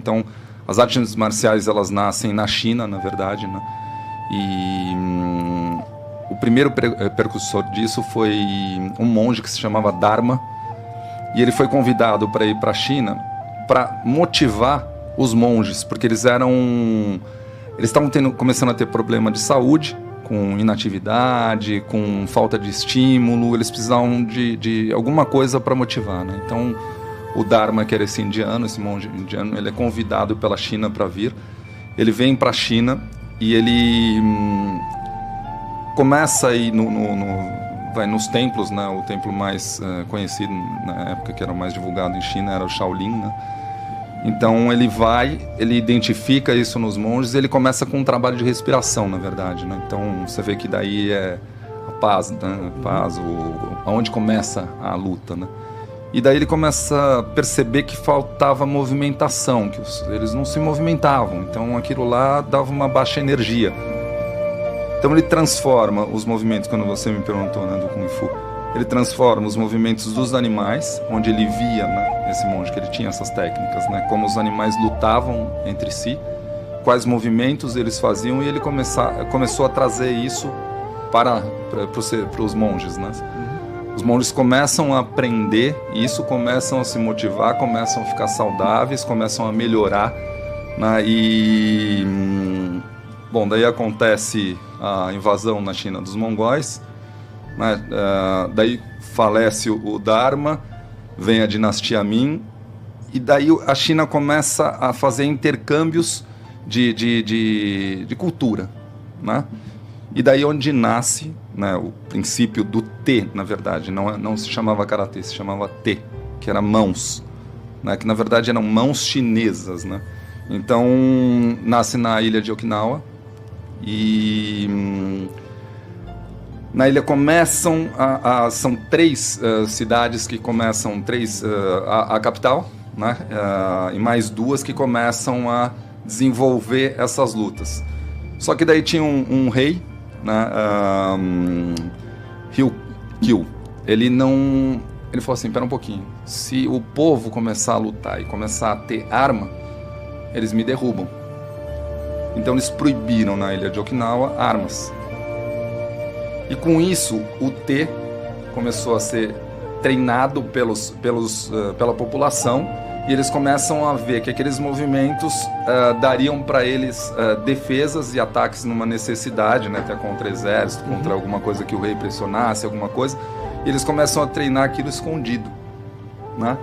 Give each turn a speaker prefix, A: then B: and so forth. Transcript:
A: Então, as artes marciais, elas nascem na China, na verdade, né? E o primeiro precursor disso foi um monge que se chamava Dharma, e ele foi convidado para ir para a China para motivar os monges, porque eles estavam começando a ter problema de saúde, com inatividade, com falta de estímulo, eles precisavam de alguma coisa para motivar, né? Então, o Dharma, que era esse monge indiano, ele é convidado pela China para vir. Ele vem para a China e ele começa a ir vai nos templos, né? O templo mais conhecido na época, que era o mais divulgado em China, era o Shaolin, né? Então ele identifica isso nos monges e ele começa com um trabalho de respiração, na verdade, né? Então você vê que daí é a paz, né? A paz, onde começa a luta, né? E daí ele começa a perceber que faltava movimentação, que eles não se movimentavam, então aquilo lá dava uma baixa energia. Então ele transforma os movimentos, quando você me perguntou, né, do Kung Fu, ele transforma os movimentos dos animais, onde ele via, né, esse monge, que ele tinha essas técnicas, né, como os animais lutavam entre si, quais movimentos eles faziam, e ele começou a trazer isso para os monges, né? Os monges começam a aprender isso, começam a se motivar, começam a ficar saudáveis, começam a melhorar, né? Bom, daí acontece a invasão na China dos mongóis, né? Daí falece o Dharma, vem a dinastia Ming, e daí a China começa a fazer intercâmbios de cultura, né? E daí onde nasce, né, o princípio do Te, na verdade, não se chamava Karatê, se chamava Te, que era mãos, né, que na verdade eram mãos chinesas, né? Então nasce na ilha de Okinawa, e na ilha começam são 3 cidades que começam, a capital, né, e mais 2 que começam a desenvolver essas lutas. Só que daí tinha um rei, né, Ryukyu. Ele falou assim, pera um pouquinho, se o povo começar a lutar e começar a ter arma, eles me derrubam. Então eles proibiram na ilha de Okinawa armas. E com isso, o Te começou a ser treinado pela população, e eles começam a ver que aqueles movimentos dariam para eles defesas e ataques numa necessidade, né, até contra exército, contra alguma coisa que o rei pressionasse, alguma coisa, e eles começam a treinar aquilo escondido, né?